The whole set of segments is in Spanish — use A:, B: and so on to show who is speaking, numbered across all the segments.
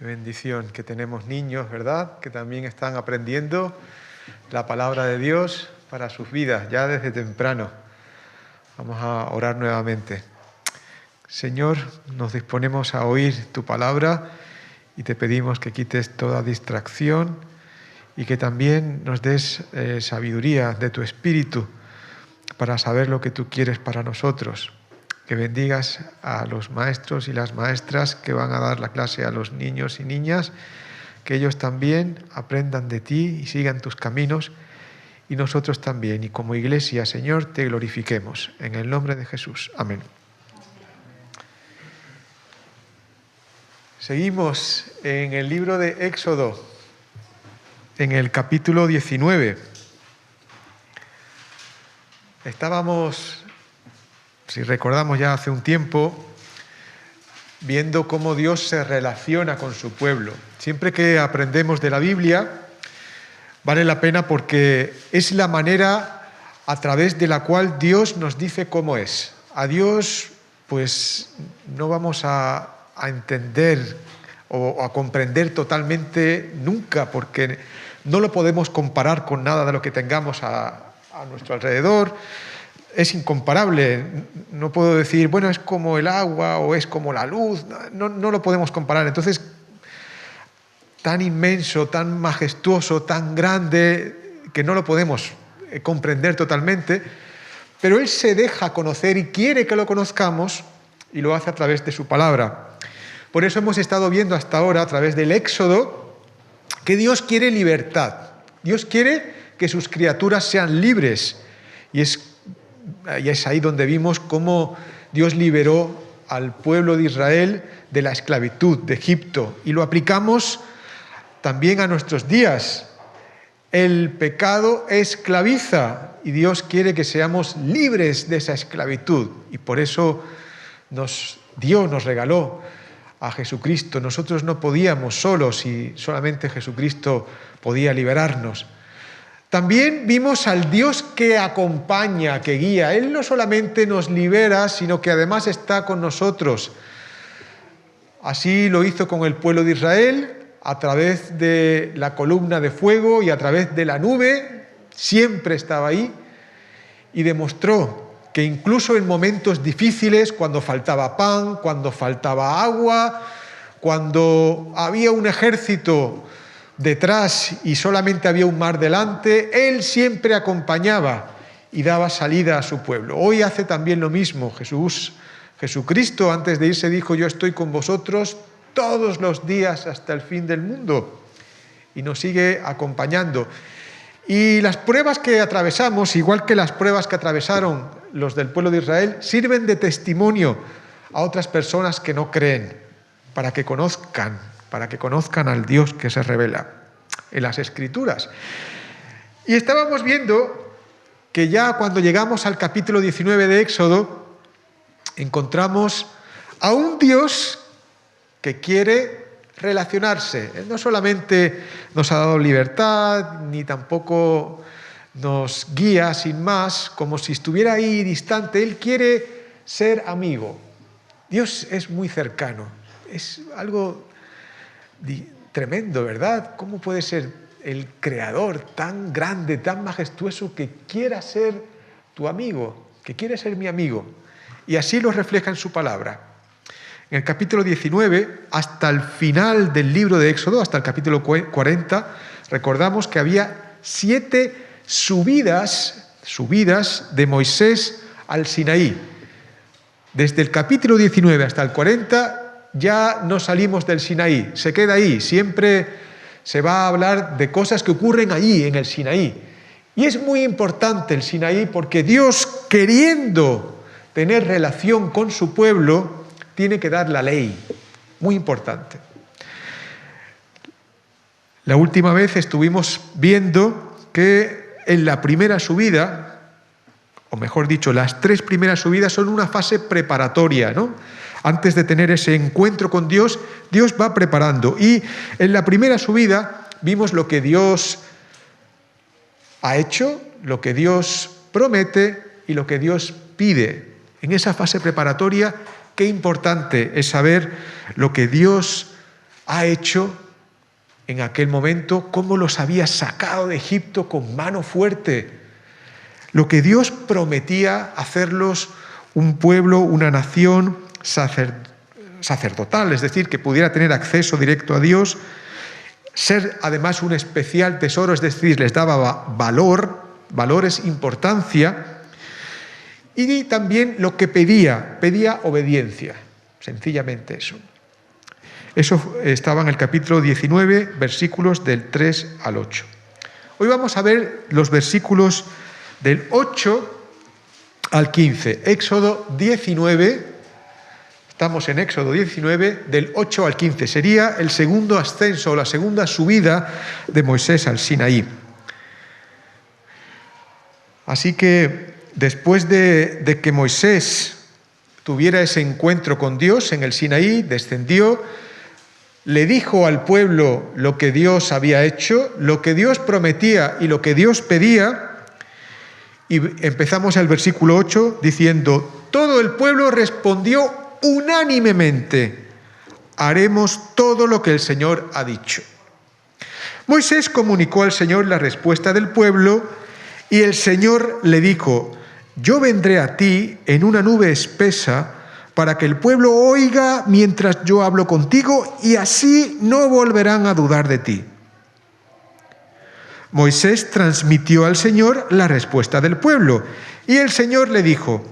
A: Qué bendición que tenemos niños, ¿verdad? Que también están aprendiendo la palabra de Dios para sus vidas, ya desde temprano. Vamos a orar nuevamente. Señor, nos disponemos a oír tu palabra y te pedimos que quites toda distracción y que también nos des sabiduría de tu espíritu para saber lo que tú quieres para nosotros. Que bendigas a los maestros y las maestras que van a dar la clase a los niños y niñas, que ellos también aprendan de ti y sigan tus caminos, y nosotros también. Y como iglesia, Señor, te glorifiquemos. En el nombre de Jesús. Amén. Seguimos en el libro de Éxodo, en el capítulo 19. Estábamos, si recordamos ya hace un tiempo, viendo cómo Dios se relaciona con su pueblo. Siempre que aprendemos de la Biblia, vale la pena porque es la manera a través de la cual Dios nos dice cómo es. A Dios, pues, no vamos a entender o a comprender totalmente nunca, porque no lo podemos comparar con nada de lo que tengamos a nuestro alrededor. Es incomparable. No puedo decir, bueno, es como el agua o es como la luz. No lo podemos comparar. Entonces, tan inmenso, tan majestuoso, tan grande, que no lo podemos comprender totalmente, pero Él se deja conocer y quiere que lo conozcamos y lo hace a través de su palabra. Por eso hemos estado viendo hasta ahora, a través del Éxodo, que Dios quiere libertad. Dios quiere que sus criaturas sean libres. Y es ahí donde vimos cómo Dios liberó al pueblo de Israel de la esclavitud de Egipto. Y lo aplicamos también a nuestros días. El pecado esclaviza y Dios quiere que seamos libres de esa esclavitud. Y por eso nos regaló a Jesucristo. Nosotros no podíamos solos y solamente Jesucristo podía liberarnos. También vimos al Dios que acompaña, que guía. Él no solamente nos libera, sino que además está con nosotros. Así lo hizo con el pueblo de Israel, a través de la columna de fuego y a través de la nube, siempre estaba ahí, y demostró que incluso en momentos difíciles, cuando faltaba pan, cuando faltaba agua, cuando había un ejército detrás y solamente había un mar delante, Él siempre acompañaba y daba salida a su pueblo. Hoy hace también lo mismo. Jesucristo, antes de irse, dijo: yo estoy con vosotros todos los días hasta el fin del mundo, y nos sigue acompañando. Y las pruebas que atravesamos, igual que las pruebas que atravesaron los del pueblo de Israel, sirven de testimonio a otras personas que no creen, para que conozcan al Dios que se revela en las Escrituras. Y estábamos viendo que ya cuando llegamos al capítulo 19 de Éxodo, encontramos a un Dios que quiere relacionarse. Él no solamente nos ha dado libertad, ni tampoco nos guía sin más, como si estuviera ahí distante. Él quiere ser amigo. Dios es muy cercano. Es algo tremendo, ¿verdad? ¿Cómo puede ser el Creador tan grande, tan majestuoso, que quiera ser tu amigo, que quiere ser mi amigo? Y así lo refleja en su palabra. En el capítulo 19, hasta el final del libro de Éxodo, hasta el capítulo 40, recordamos que había 7 subidas de Moisés al Sinaí. Desde el capítulo 19 hasta el 40 ya no salimos del Sinaí, se queda ahí. Siempre se va a hablar de cosas que ocurren allí, en el Sinaí. Y es muy importante el Sinaí porque Dios, queriendo tener relación con su pueblo, tiene que dar la ley. Muy importante. La última vez estuvimos viendo que en la primera subida, o mejor dicho, las 3 primeras subidas son una fase preparatoria, ¿no? Antes de tener ese encuentro con Dios, Dios va preparando. Y en la primera subida vimos lo que Dios ha hecho, lo que Dios promete y lo que Dios pide. En esa fase preparatoria, qué importante es saber lo que Dios ha hecho en aquel momento, cómo los había sacado de Egipto con mano fuerte. Lo que Dios prometía hacerlos un pueblo, una nación sacerdotal, es decir, que pudiera tener acceso directo a Dios, ser además un especial tesoro, es decir, les daba valores, importancia, y también lo que pedía obediencia, sencillamente eso. Eso estaba en el capítulo 19, versículos del 3 al 8. Hoy vamos a ver los versículos del 8 al 15. Éxodo 19, estamos en Éxodo 19, del 8 al 15. Sería el segundo ascenso, la segunda subida de Moisés al Sinaí. Así que después de que Moisés tuviera ese encuentro con Dios en el Sinaí, descendió, le dijo al pueblo lo que Dios había hecho, lo que Dios prometía y lo que Dios pedía. Y empezamos el versículo 8 diciendo: todo el pueblo respondió unánimemente: haremos todo lo que el Señor ha dicho. Moisés comunicó al Señor la respuesta del pueblo y el Señor le dijo: yo vendré a ti en una nube espesa para que el pueblo oiga mientras yo hablo contigo, y así no volverán a dudar de ti. Moisés transmitió al Señor la respuesta del pueblo, y el Señor le dijo: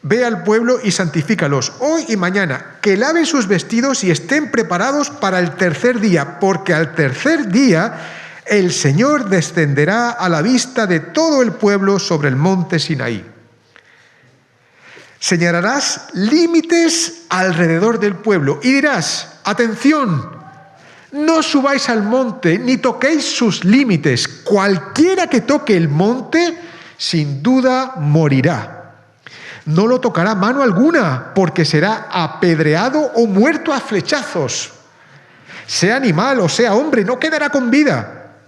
A: ve al pueblo y santifícalos hoy y mañana, que laven sus vestidos y estén preparados para el tercer día, porque al tercer día el Señor descenderá a la vista de todo el pueblo sobre el monte Sinaí. Señalarás límites alrededor del pueblo y dirás: atención, no subáis al monte ni toquéis sus límites. Cualquiera que toque el monte, sin duda morirá. No lo tocará mano alguna, porque será apedreado o muerto a flechazos. Sea animal o sea hombre, no quedará con vida.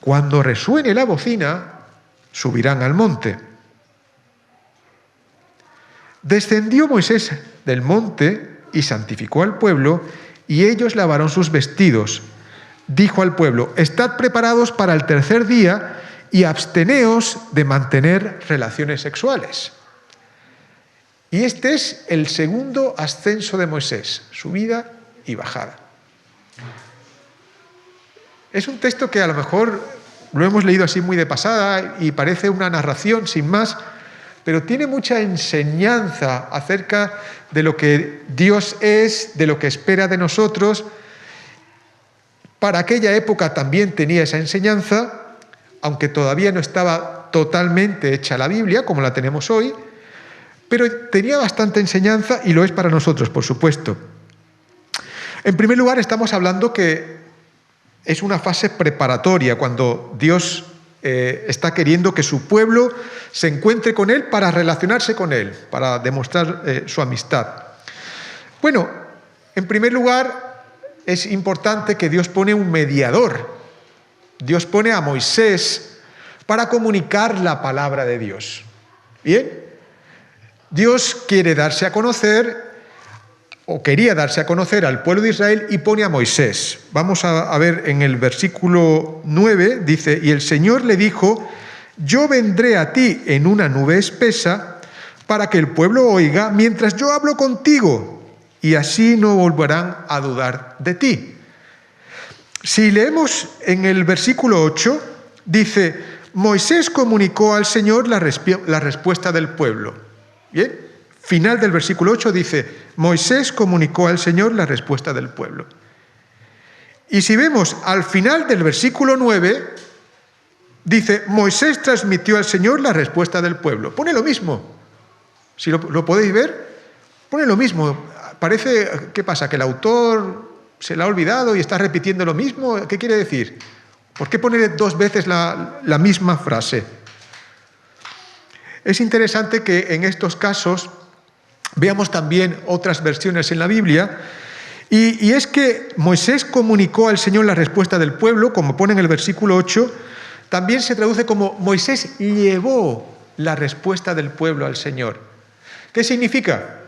A: Cuando resuene la bocina, subirán al monte. Descendió Moisés del monte y santificó al pueblo, y ellos lavaron sus vestidos. Dijo al pueblo: estad preparados para el tercer día y absteneos de mantener relaciones sexuales. Y este es el segundo ascenso de Moisés, subida y bajada. Es un texto que a lo mejor lo hemos leído así muy de pasada y parece una narración sin más, pero tiene mucha enseñanza acerca de lo que Dios es, de lo que espera de nosotros. Para aquella época también tenía esa enseñanza, aunque todavía no estaba totalmente hecha la Biblia, como la tenemos hoy, pero tenía bastante enseñanza y lo es para nosotros, por supuesto. En primer lugar, estamos hablando que es una fase preparatoria, cuando Dios está queriendo que su pueblo se encuentre con Él para relacionarse con Él, para demostrar su amistad. Bueno, en primer lugar, es importante que Dios pone un mediador. Dios pone a Moisés para comunicar la palabra de Dios. ¿Bien? Dios quiere darse a conocer, o quería darse a conocer al pueblo de Israel, y pone a Moisés. Vamos a ver en el versículo 9, dice: y el Señor le dijo: yo vendré a ti en una nube espesa para que el pueblo oiga mientras yo hablo contigo, y así no volverán a dudar de ti. Si leemos en el versículo 8, dice: Moisés comunicó al Señor la respuesta del pueblo. ¿Bien? Final del versículo 8 dice: Moisés comunicó al Señor la respuesta del pueblo. Y si vemos al final del versículo 9, dice: Moisés transmitió al Señor la respuesta del pueblo. Pone lo mismo. Si lo podéis ver, pone lo mismo. Parece, ¿qué pasa? ¿Que el autor se la ha olvidado y está repitiendo lo mismo? ¿Qué quiere decir? ¿Por qué poner dos veces la misma frase? Es interesante que en estos casos veamos también otras versiones en la Biblia, y es que Moisés comunicó al Señor la respuesta del pueblo, como pone en el versículo 8, también se traduce como Moisés llevó la respuesta del pueblo al Señor. ¿Qué significa?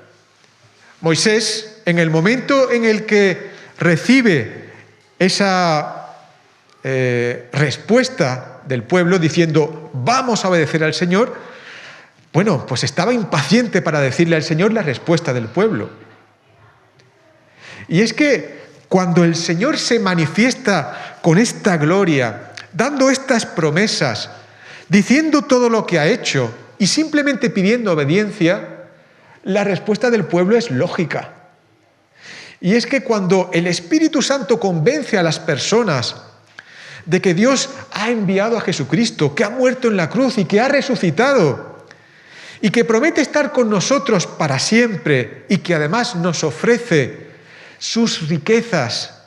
A: Moisés, en el momento en el que recibe esa respuesta del pueblo diciendo, vamos a obedecer al Señor, bueno, pues estaba impaciente para decirle al Señor la respuesta del pueblo. Y es que cuando el Señor se manifiesta con esta gloria, dando estas promesas, diciendo todo lo que ha hecho y simplemente pidiendo obediencia, la respuesta del pueblo es lógica. Y es que cuando el Espíritu Santo convence a las personas de que Dios ha enviado a Jesucristo, que ha muerto en la cruz y que ha resucitado, y que promete estar con nosotros para siempre, y que además nos ofrece sus riquezas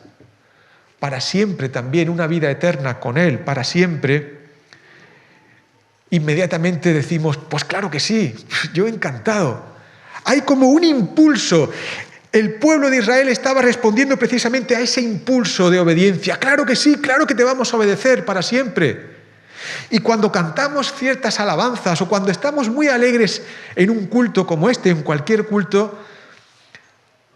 A: para siempre también, una vida eterna con Él para siempre, inmediatamente decimos, pues claro que sí, yo encantado. Hay como un impulso. El pueblo de Israel estaba respondiendo precisamente a ese impulso de obediencia. Claro que sí, claro que te vamos a obedecer para siempre. Y cuando cantamos ciertas alabanzas o cuando estamos muy alegres en un culto como este, en cualquier culto,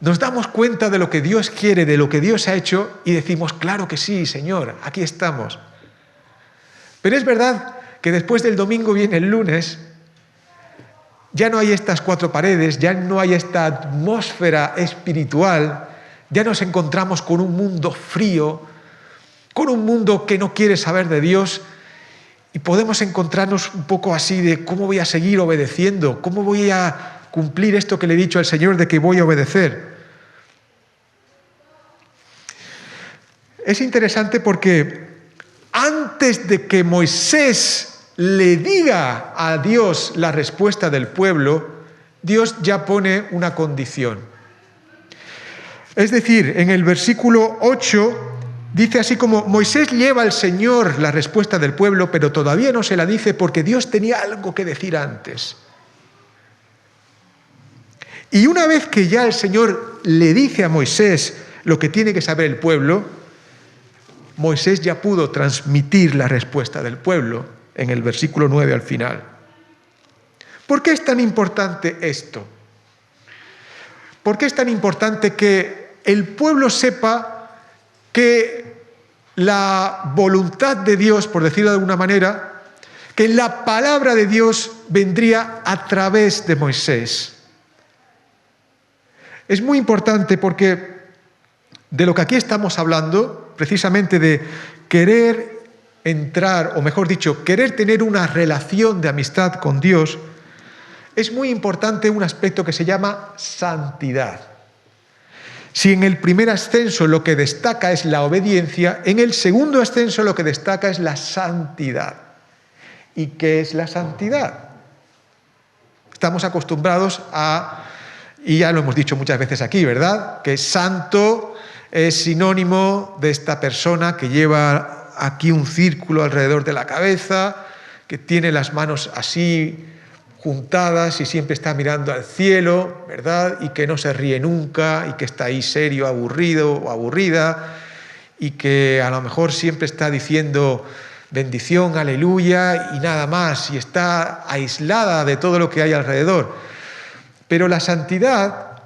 A: nos damos cuenta de lo que Dios quiere, de lo que Dios ha hecho y decimos, claro que sí, Señor, aquí estamos. Pero es verdad que después del domingo viene el lunes. Ya no hay estas cuatro paredes, ya no hay esta atmósfera espiritual, ya nos encontramos con un mundo frío, con un mundo que no quiere saber de Dios y podemos encontrarnos un poco así de cómo voy a seguir obedeciendo, cómo voy a cumplir esto que le he dicho al Señor de que voy a obedecer. Es interesante porque antes de que Moisés le diga a Dios la respuesta del pueblo, Dios ya pone una condición. Es decir, en el versículo 8 dice así como, Moisés lleva al Señor la respuesta del pueblo, pero todavía no se la dice porque Dios tenía algo que decir antes. Y una vez que ya el Señor le dice a Moisés lo que tiene que saber el pueblo, Moisés ya pudo transmitir la respuesta del pueblo en el versículo 9 al final. ¿Por qué es tan importante esto? ¿Por qué es tan importante que el pueblo sepa que la voluntad de Dios, por decirlo de alguna manera, que la palabra de Dios vendría a través de Moisés? Es muy importante porque de lo que aquí estamos hablando, precisamente de querer entrar, o mejor dicho, querer tener una relación de amistad con Dios, es muy importante un aspecto que se llama santidad. Si en el primer ascenso lo que destaca es la obediencia, en el segundo ascenso lo que destaca es la santidad. ¿Y qué es la santidad? Estamos acostumbrados a, y ya lo hemos dicho muchas veces aquí, ¿verdad?, que santo es sinónimo de esta persona que lleva aquí un círculo alrededor de la cabeza, que tiene las manos así juntadas y siempre está mirando al cielo, ¿verdad? Y que no se ríe nunca y que está ahí serio, aburrido o aburrida y que a lo mejor siempre está diciendo bendición, aleluya y nada más y está aislada de todo lo que hay alrededor. Pero la santidad,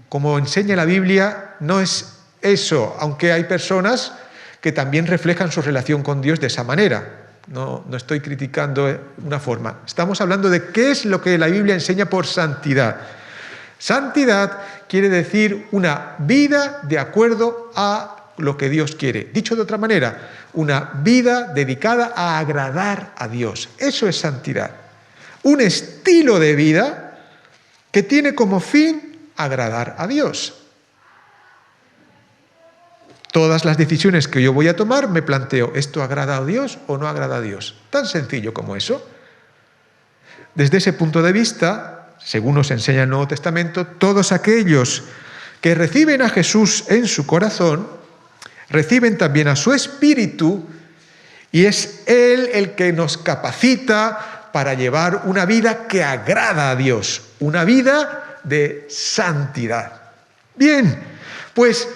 A: como enseña la Biblia, no es eso, aunque hay personas que también reflejan su relación con Dios de esa manera. No estoy criticando una forma. Estamos hablando de qué es lo que la Biblia enseña por santidad. Santidad quiere decir una vida de acuerdo a lo que Dios quiere. Dicho de otra manera, una vida dedicada a agradar a Dios. Eso es santidad. Un estilo de vida que tiene como fin agradar a Dios. Todas las decisiones que yo voy a tomar me planteo, ¿esto agrada a Dios o no agrada a Dios? Tan sencillo como eso. Desde ese punto de vista, según nos enseña el Nuevo Testamento, todos aquellos que reciben a Jesús en su corazón, reciben también a su Espíritu y es Él el que nos capacita para llevar una vida que agrada a Dios, una vida de santidad. Bien, pues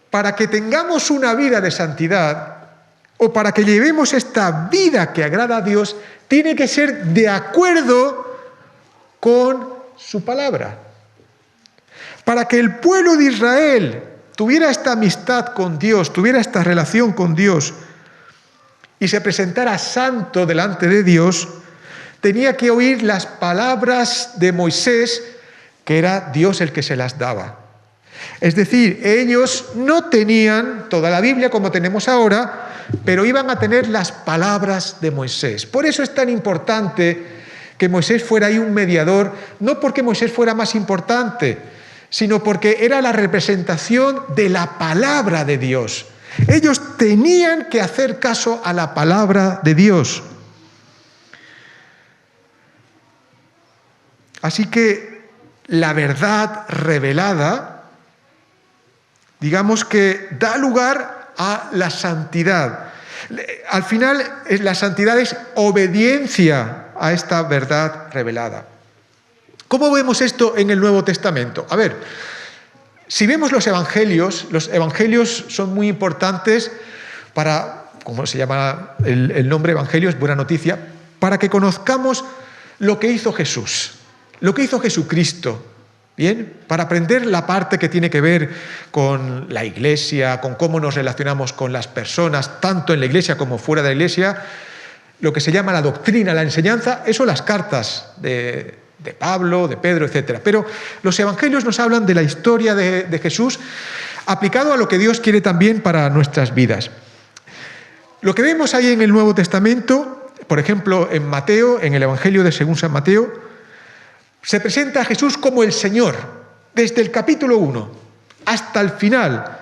A: para que tengamos una vida de santidad o para que llevemos esta vida que agrada a Dios, tiene que ser de acuerdo con su palabra. Para que el pueblo de Israel tuviera esta amistad con Dios, tuviera esta relación con Dios y se presentara santo delante de Dios, tenía que oír las palabras de Moisés, que era Dios el que se las daba. Es decir, ellos no tenían toda la Biblia como tenemos ahora, pero iban a tener las palabras de Moisés. Por eso es tan importante que Moisés fuera ahí un mediador, no porque Moisés fuera más importante, sino porque era la representación de la palabra de Dios. Ellos tenían que hacer caso a la palabra de Dios. Así que la verdad revelada, digamos que da lugar a la santidad. Al final, la santidad es obediencia a esta verdad revelada. ¿Cómo vemos esto en el Nuevo Testamento? A ver, si vemos los evangelios son muy importantes para, como se llama el nombre evangelio, es buena noticia, para que conozcamos lo que hizo Jesús, lo que hizo Jesucristo. Bien, para aprender la parte que tiene que ver con la Iglesia, con cómo nos relacionamos con las personas, tanto en la Iglesia como fuera de la Iglesia, lo que se llama la doctrina, la enseñanza, eso las cartas de Pablo, de Pedro, etc. Pero los evangelios nos hablan de la historia de Jesús aplicado a lo que Dios quiere también para nuestras vidas. Lo que vemos ahí en el Nuevo Testamento, por ejemplo, en Mateo, en el Evangelio de según San Mateo, se presenta a Jesús como el Señor, desde el capítulo 1 hasta el final.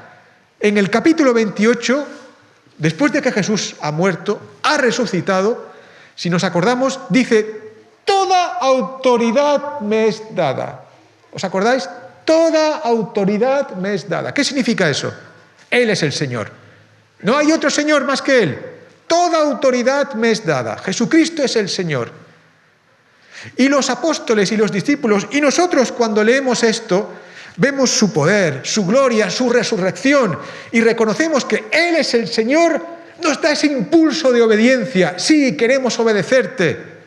A: En el capítulo 28, después de que Jesús ha muerto, ha resucitado, si nos acordamos, dice: toda autoridad me es dada. ¿Os acordáis? Toda autoridad me es dada. ¿Qué significa eso? Él es el Señor. No hay otro Señor más que Él. Toda autoridad me es dada. Jesucristo es el Señor. Y los apóstoles y los discípulos, y nosotros cuando leemos esto, vemos su poder, su gloria, su resurrección, y reconocemos que Él es el Señor, nos da ese impulso de obediencia. Sí, queremos obedecerte.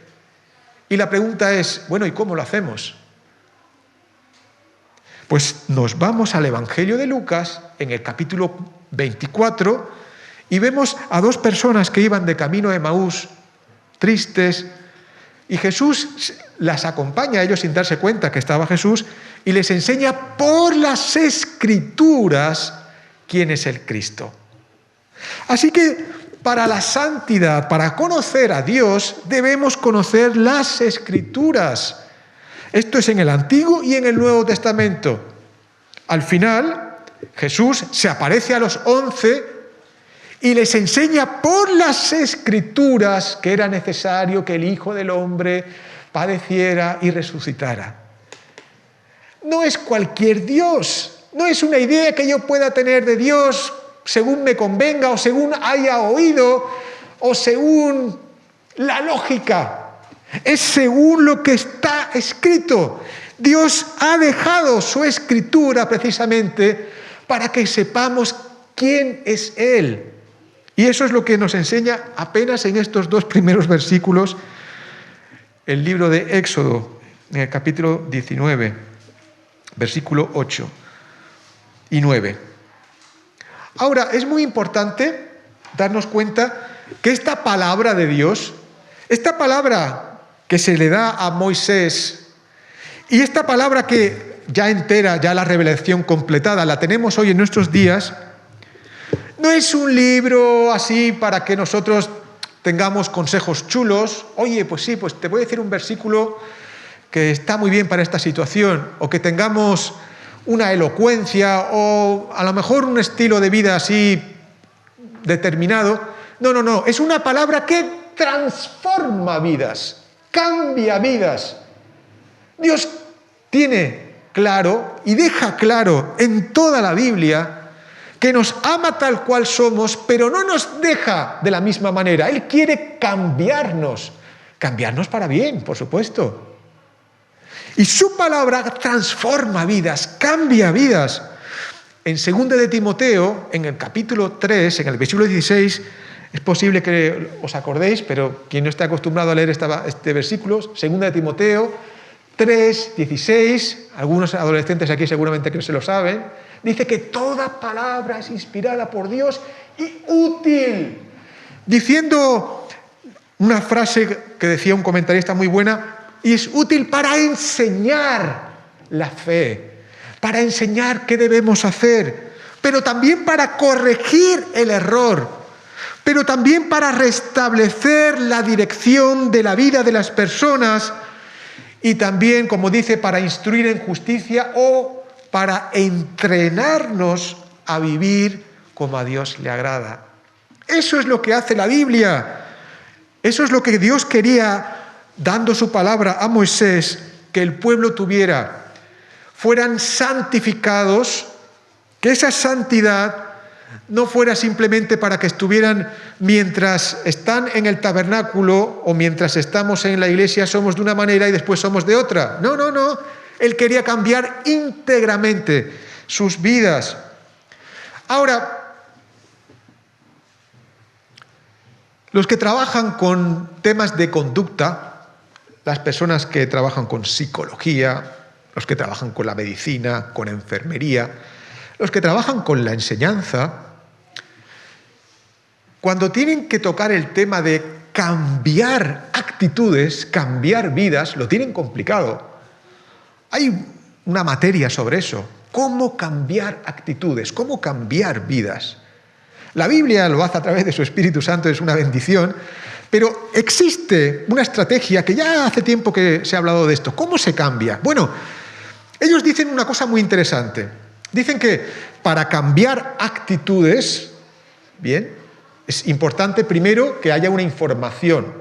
A: Y la pregunta es, bueno, ¿y cómo lo hacemos? Pues nos vamos al Evangelio de Lucas, en el capítulo 24, y vemos a dos personas que iban de camino a Emaús, tristes, y Jesús las acompaña a ellos sin darse cuenta que estaba Jesús y les enseña por las Escrituras quién es el Cristo. Así que para la santidad, para conocer a Dios, debemos conocer las Escrituras. Esto es en el Antiguo y en el Nuevo Testamento. Al final, Jesús se aparece a los 11 y les enseña por las Escrituras que era necesario que el Hijo del Hombre padeciera y resucitara. No es cualquier Dios, no es una idea que yo pueda tener de Dios según me convenga o según haya oído o según la lógica. Es según lo que está escrito. Dios ha dejado su Escritura precisamente para que sepamos quién es Él. Y eso es lo que nos enseña apenas en estos dos primeros versículos el libro de Éxodo, en el capítulo 19, versículo 8 y 9. Ahora, es muy importante darnos cuenta que esta palabra de Dios, esta palabra que se le da a Moisés y esta palabra que ya entera, ya la revelación completada, la tenemos hoy en nuestros días, no es un libro así para que nosotros tengamos consejos chulos. Oye, pues sí, pues te voy a decir un versículo que está muy bien para esta situación, o que tengamos una elocuencia o a lo mejor un estilo de vida así determinado. No, es una palabra que transforma vidas, cambia vidas. Dios tiene claro y deja claro en toda la Biblia que nos ama tal cual somos, pero no nos deja de la misma manera. Él quiere cambiarnos para bien, por supuesto. Y su palabra transforma vidas, cambia vidas. En 2 de Timoteo, en el capítulo 3, en el versículo 16, es posible que os acordéis, pero quien no esté acostumbrado a leer este versículo, 2 de Timoteo 3, 16, algunos adolescentes aquí seguramente que se lo saben, Dice que toda palabra es inspirada por Dios y útil. Diciendo una frase que decía un comentarista muy buena, y es útil para enseñar la fe, para enseñar qué debemos hacer, pero también para corregir el error, pero también para restablecer la dirección de la vida de las personas y también, como dice, para instruir en justicia o para entrenarnos a vivir como a Dios le agrada. Eso es lo que hace la Biblia. Eso es lo que Dios quería, dando su palabra a Moisés, que el pueblo tuviera. Fueran santificados, que esa santidad no fuera simplemente para que estuvieran mientras están en el tabernáculo o mientras estamos en la iglesia somos de una manera y después somos de otra. No, no, no. Él quería cambiar íntegramente sus vidas. Ahora, los que trabajan con temas de conducta, las personas que trabajan con psicología, los que trabajan con la medicina, con enfermería, los que trabajan con la enseñanza, cuando tienen que tocar el tema de cambiar actitudes, cambiar vidas, lo tienen complicado. Hay una materia sobre eso, cómo cambiar actitudes, cómo cambiar vidas. La Biblia lo hace a través de su Espíritu Santo, es una bendición, pero existe una estrategia que ya hace tiempo que se ha hablado de esto. ¿Cómo se cambia? Bueno, ellos dicen una cosa muy interesante. Dicen que para cambiar actitudes, bien, es importante primero que haya una información.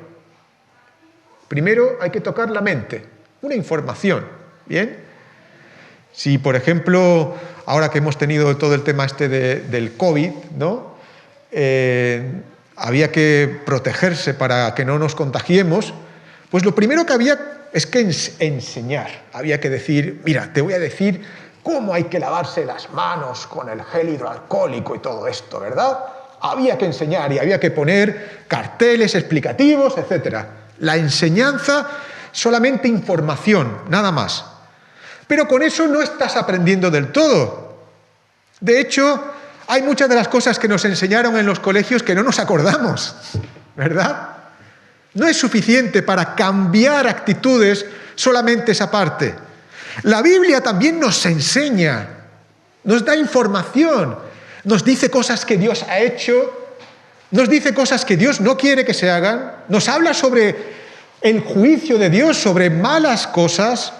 A: Primero hay que tocar la mente, una información, ¿bien? Si, por ejemplo, ahora que hemos tenido todo el tema del COVID, ¿no? Había que protegerse para que no nos contagiemos, pues lo primero que había es que enseñar. Había que decir, mira, te voy a decir cómo hay que lavarse las manos con el gel hidroalcohólico y todo esto, ¿verdad? Había que enseñar y había que poner carteles explicativos, etc. La enseñanza, solamente información, nada más. Pero con eso no estás aprendiendo del todo. De hecho, hay muchas de las cosas que nos enseñaron en los colegios que no nos acordamos, ¿verdad? No es suficiente para cambiar actitudes solamente esa parte. La Biblia también nos enseña, nos da información, nos dice cosas que Dios ha hecho, nos dice cosas que Dios no quiere que se hagan, nos habla sobre el juicio de Dios, sobre malas cosas,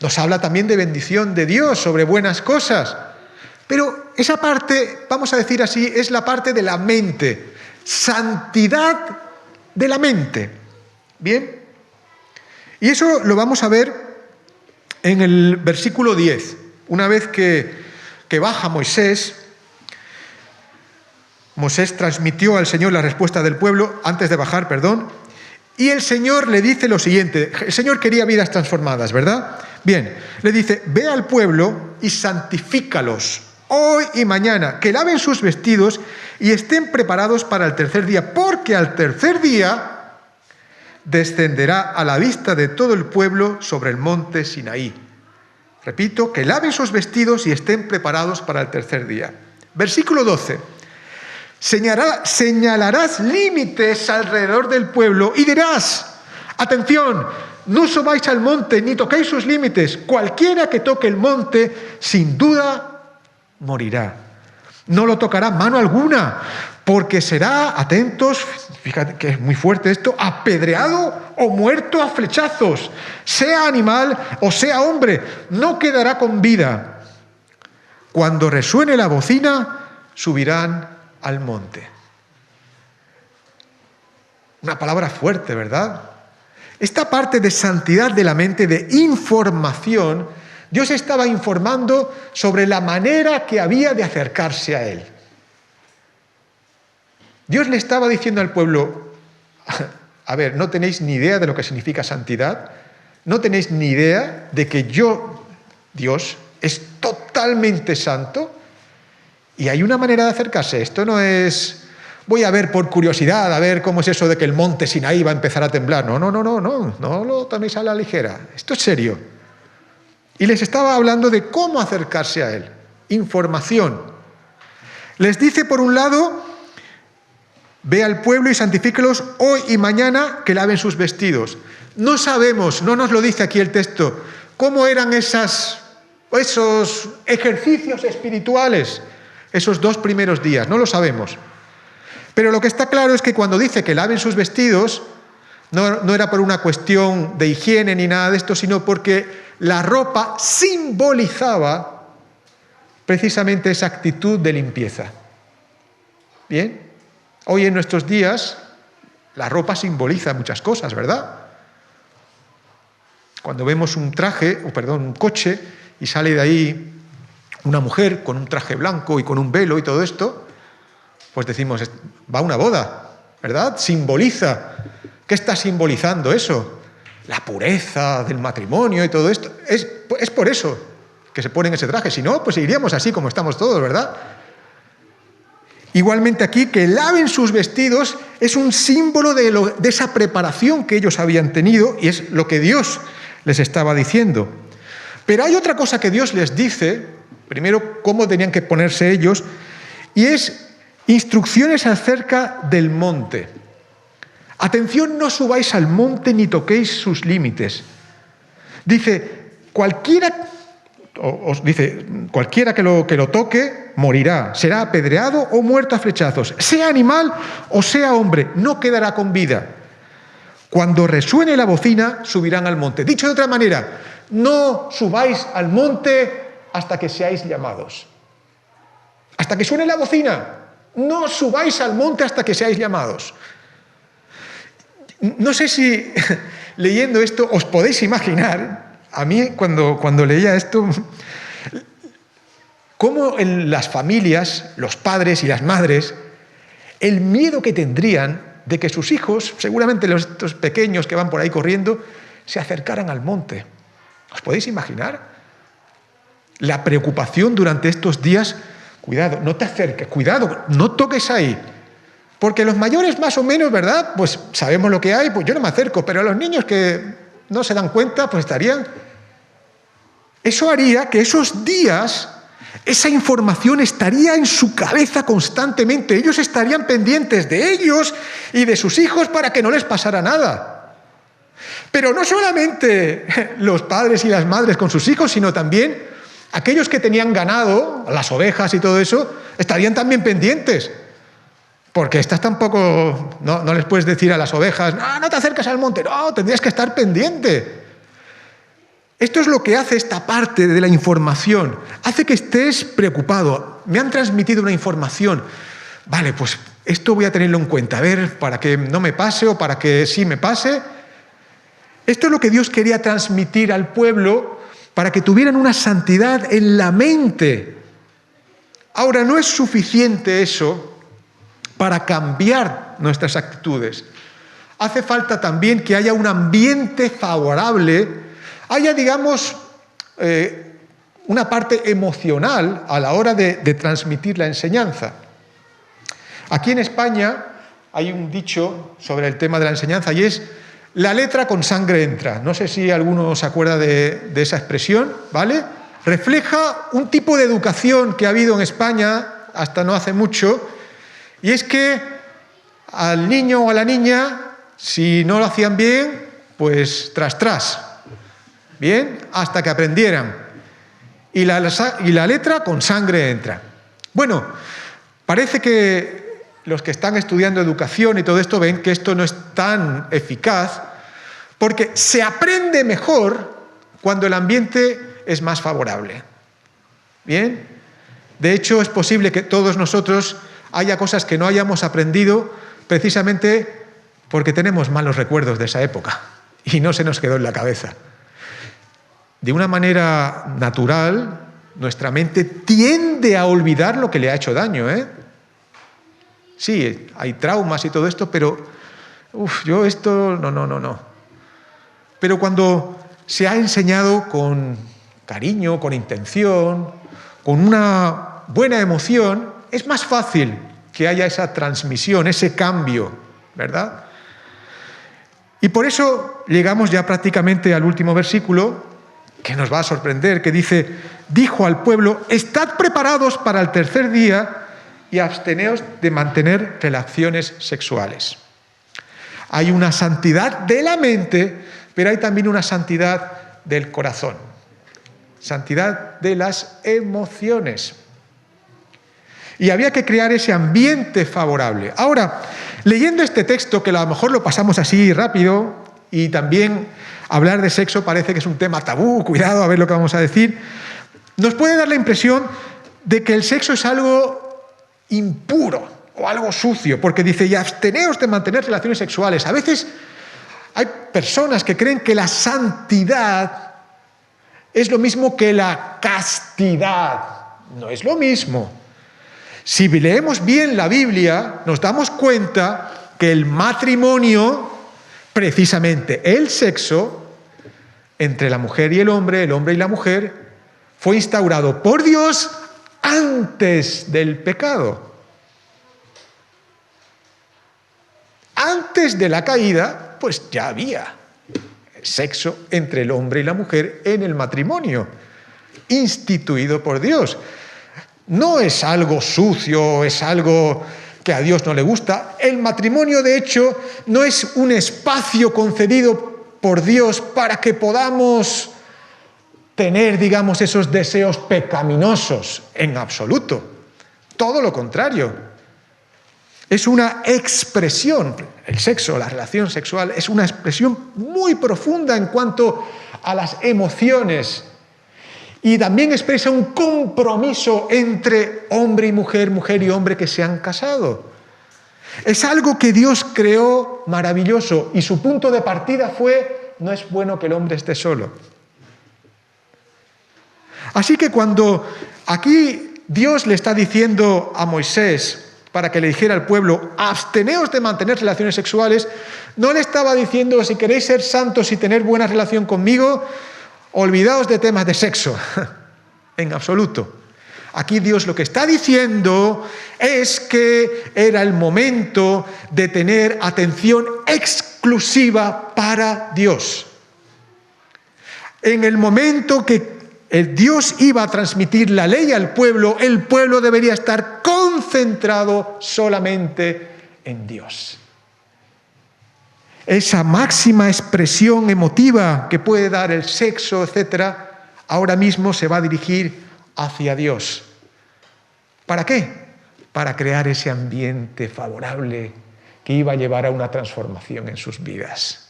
A: nos habla también de bendición de Dios, sobre buenas cosas. Pero esa parte, vamos a decir así, es la parte de la mente, santidad de la mente. ¿Bien? Y eso lo vamos a ver en el versículo 10. Una vez que baja Moisés transmitió al Señor la respuesta del pueblo, antes de bajar, y el Señor le dice lo siguiente. El Señor quería vidas transformadas, ¿verdad? Bien, le dice, ve al pueblo y santifícalos hoy y mañana, que laven sus vestidos y estén preparados para el tercer día, porque al tercer día descenderá a la vista de todo el pueblo sobre el monte Sinaí. Repito, que laven sus vestidos y estén preparados para el tercer día. Versículo 12. Señalarás límites alrededor del pueblo y dirás, atención, no subáis al monte ni toquéis sus límites. Cualquiera que toque el monte, sin duda, morirá. No lo tocará mano alguna, porque será, atentos, fíjate que es muy fuerte esto, apedreado o muerto a flechazos, sea animal o sea hombre, no quedará con vida. Cuando resuene la bocina, subirán al monte. Una palabra fuerte, ¿verdad? Esta parte de santidad de la mente, de información, Dios estaba informando sobre la manera que había de acercarse a Él. Dios le estaba diciendo al pueblo, a ver, no tenéis ni idea de lo que significa santidad, no tenéis ni idea de que yo, Dios, es totalmente santo y hay una manera de acercarse. Esto no es, voy a ver por curiosidad, a ver cómo es eso de que el monte Sinaí va a empezar a temblar. No lo toméis a la ligera, esto es serio. Y les estaba hablando de cómo acercarse a Él. información. Les dice, por un lado, ve al pueblo y santifíquelos hoy y mañana, que laven sus vestidos. No sabemos, no nos lo dice aquí el texto, cómo eran esos ejercicios espirituales esos 2 primeros días, no lo sabemos. Pero lo que está claro es que cuando dice que laven sus vestidos, no era por una cuestión de higiene ni nada de esto, sino porque la ropa simbolizaba precisamente esa actitud de limpieza. Bien, hoy en nuestros días la ropa simboliza muchas cosas, ¿verdad? Cuando vemos un coche, y sale de ahí una mujer con un traje blanco y con un velo y todo esto, pues decimos, va a una boda, ¿verdad? Simboliza. ¿Qué está simbolizando eso? La pureza del matrimonio y todo esto. Es por eso que se ponen ese traje. Si no, pues iríamos así como estamos todos, ¿verdad? Igualmente aquí, que laven sus vestidos es un símbolo de esa preparación que ellos habían tenido y es lo que Dios les estaba diciendo. Pero hay otra cosa que Dios les dice, primero cómo tenían que ponerse ellos, y es instrucciones acerca del monte. Atención, no subáis al monte ni toquéis sus límites. Dice, cualquiera que lo toque morirá, será apedreado o muerto a flechazos, sea animal o sea hombre, no quedará con vida. Cuando resuene la bocina, subirán al monte. Dicho de otra manera, no subáis al monte hasta que seáis llamados. Hasta que suene la bocina, no subáis al monte hasta que seáis llamados. No sé si leyendo esto os podéis imaginar, a mí cuando leía esto, cómo en las familias, los padres y las madres, el miedo que tendrían de que sus hijos, seguramente estos pequeños que van por ahí corriendo, se acercaran al monte. ¿Os podéis imaginar? La preocupación durante estos días, cuidado, no te acerques, cuidado, no toques ahí. Porque los mayores más o menos, ¿verdad? Pues sabemos lo que hay, pues yo no me acerco, pero los niños que no se dan cuenta, pues estarían... Eso haría que esos días, esa información estaría en su cabeza constantemente. Ellos estarían pendientes de ellos y de sus hijos para que no les pasara nada. Pero no solamente los padres y las madres con sus hijos, sino también aquellos que tenían ganado, las ovejas y todo eso, estarían también pendientes. Porque estas tampoco, no les puedes decir a las ovejas, no te acerques al monte, no, tendrías que estar pendiente. Esto es lo que hace esta parte de la información, hace que estés preocupado. Me han transmitido una información, vale, pues esto voy a tenerlo en cuenta, a ver, para que no me pase o para que sí me pase. Esto es lo que Dios quería transmitir al pueblo para que tuvieran una santidad en la mente. Ahora, no es suficiente eso para cambiar nuestras actitudes. Hace falta también que haya un ambiente favorable, haya, digamos, una parte emocional a la hora de transmitir la enseñanza. Aquí en España hay un dicho sobre el tema de la enseñanza y es la letra con sangre entra. No sé si alguno se acuerda de esa expresión, ¿vale? Refleja un tipo de educación que ha habido en España hasta no hace mucho, y es que al niño o a la niña, si no lo hacían bien, pues tras. Bien, hasta que aprendieran. Y la letra con sangre entra. Bueno, parece que los que están estudiando educación y todo esto ven que esto no es tan eficaz, porque se aprende mejor cuando el ambiente es más favorable. Bien, de hecho es posible que todos nosotros haya cosas que no hayamos aprendido precisamente porque tenemos malos recuerdos de esa época y no se nos quedó en la cabeza. De una manera natural, nuestra mente tiende a olvidar lo que le ha hecho daño, ¿eh? Sí, hay traumas y todo esto, pero yo esto no. Pero cuando se ha enseñado con cariño, con intención, con una buena emoción, es más fácil que haya esa transmisión, ese cambio, ¿verdad? Y por eso llegamos ya prácticamente al último versículo que nos va a sorprender, que dice, dijo al pueblo, estad preparados para el tercer día y absteneos de mantener relaciones sexuales. Hay una santidad de la mente, pero hay también una santidad del corazón, santidad de las emociones. Y había que crear ese ambiente favorable. Ahora, leyendo este texto, que a lo mejor lo pasamos así rápido, y también hablar de sexo parece que es un tema tabú, cuidado a ver lo que vamos a decir, nos puede dar la impresión de que el sexo es algo impuro o algo sucio, porque dice, y absteneos de mantener relaciones sexuales. A veces hay personas que creen que la santidad es lo mismo que la castidad. No es lo mismo. Si leemos bien la Biblia, nos damos cuenta que el matrimonio, precisamente el sexo, entre la mujer y el hombre y la mujer, fue instaurado por Dios antes del pecado. Antes de la caída, pues ya había sexo entre el hombre y la mujer en el matrimonio, instituido por Dios. No es algo sucio, es algo que a Dios no le gusta. El matrimonio, de hecho, no es un espacio concedido por Dios para que podamos tener, digamos, esos deseos pecaminosos, en absoluto. Todo lo contrario. Es una expresión, el sexo, la relación sexual, es una expresión muy profunda en cuanto a las emociones. Y también expresa un compromiso entre hombre y mujer, mujer y hombre que se han casado. Es algo que Dios creó maravilloso y su punto de partida fue, no es bueno que el hombre esté solo. Así que cuando aquí Dios le está diciendo a Moisés para que le dijera al pueblo, absteneos de mantener relaciones sexuales, no le estaba diciendo, si queréis ser santos y tener buena relación conmigo, olvidaos de temas de sexo, en absoluto. Aquí Dios lo que está diciendo es que era el momento de tener atención exclusiva para Dios. En el momento que el Dios iba a transmitir la ley al pueblo, el pueblo debería estar concentrado solamente en Dios. Esa máxima expresión emotiva que puede dar el sexo, etc., ahora mismo se va a dirigir hacia Dios. ¿Para qué? Para crear ese ambiente favorable que iba a llevar a una transformación en sus vidas.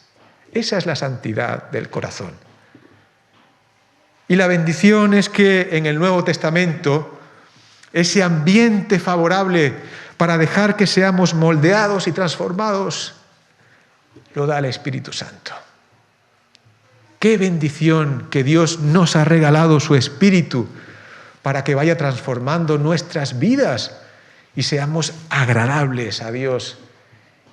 A: Esa es la santidad del corazón. Y la bendición es que en el Nuevo Testamento ese ambiente favorable para dejar que seamos moldeados y transformados lo da el Espíritu Santo. Qué bendición que Dios nos ha regalado su Espíritu para que vaya transformando nuestras vidas y seamos agradables a Dios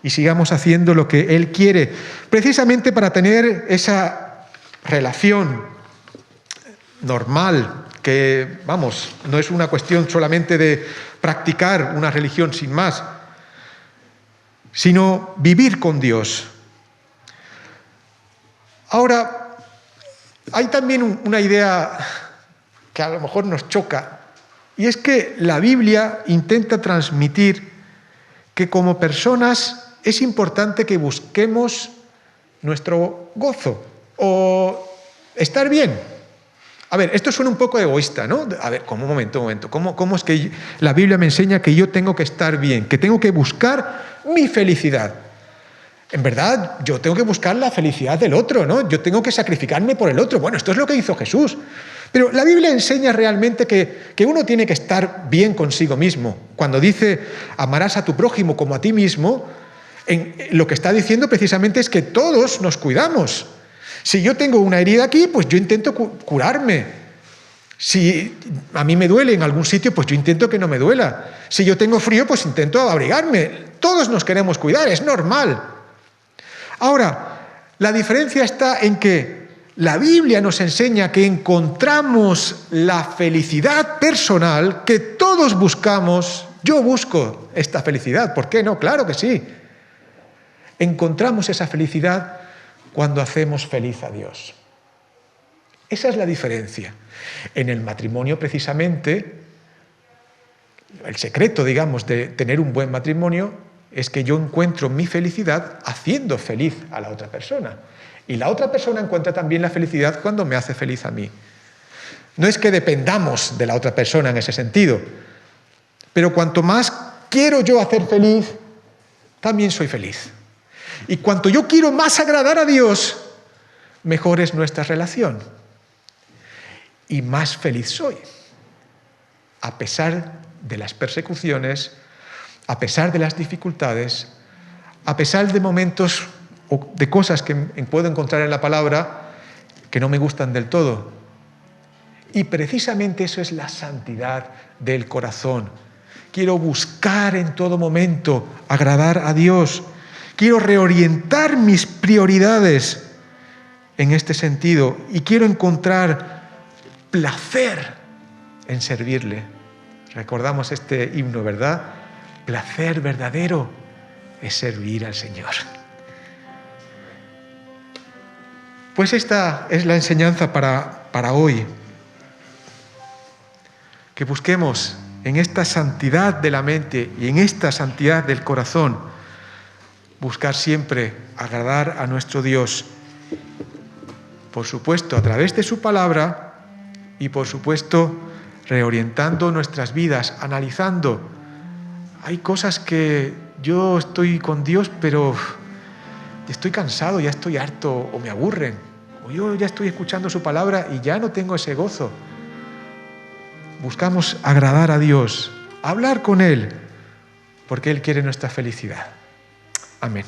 A: y sigamos haciendo lo que Él quiere, precisamente para tener esa relación normal, que, vamos, no es una cuestión solamente de practicar una religión sin más, sino vivir con Dios. Ahora, hay también una idea que a lo mejor nos choca, y es que la Biblia intenta transmitir que como personas es importante que busquemos nuestro gozo o estar bien. A ver, esto suena un poco egoísta, ¿no? A ver, un momento. ¿Cómo es que la Biblia me enseña que yo tengo que estar bien, que tengo que buscar mi felicidad? En verdad, yo tengo que buscar la felicidad del otro, ¿no? Yo tengo que sacrificarme por el otro. Bueno, esto es lo que hizo Jesús. Pero la Biblia enseña realmente que uno tiene que estar bien consigo mismo. Cuando dice, amarás a tu prójimo como a ti mismo, lo que está diciendo precisamente es que todos nos cuidamos. Si yo tengo una herida aquí, pues yo intento curarme. Si a mí me duele en algún sitio, pues yo intento que no me duela. Si yo tengo frío, pues intento abrigarme. Todos nos queremos cuidar, es normal. Ahora, la diferencia está en que la Biblia nos enseña que encontramos la felicidad personal que todos buscamos. Yo busco esta felicidad, ¿por qué no? Claro que sí. Encontramos esa felicidad cuando hacemos feliz a Dios. Esa es la diferencia. En el matrimonio, precisamente, el secreto, digamos, de tener un buen matrimonio es que yo encuentro mi felicidad haciendo feliz a la otra persona. Y la otra persona encuentra también la felicidad cuando me hace feliz a mí. No es que dependamos de la otra persona en ese sentido, pero cuanto más quiero yo hacer feliz, también soy feliz. Y cuanto yo quiero más agradar a Dios, mejor es nuestra relación. Y más feliz soy. A pesar de las persecuciones, a pesar de las dificultades, a pesar de momentos o de cosas que puedo encontrar en la palabra que no me gustan del todo. Y precisamente eso es la santidad del corazón. Quiero buscar en todo momento agradar a Dios. Quiero reorientar mis prioridades en este sentido y quiero encontrar placer en servirle. Recordamos este himno, ¿verdad? Placer verdadero es servir al Señor. Pues esta es la enseñanza para hoy. Que busquemos en esta santidad de la mente y en esta santidad del corazón, buscar siempre agradar a nuestro Dios. Por supuesto, a través de su palabra y, por supuesto, reorientando nuestras vidas, analizando. Hay cosas que yo estoy con Dios, pero estoy cansado, ya estoy harto, o me aburren, o yo ya estoy escuchando su palabra y ya no tengo ese gozo. Buscamos agradar a Dios, hablar con Él, porque Él quiere nuestra felicidad. Amén.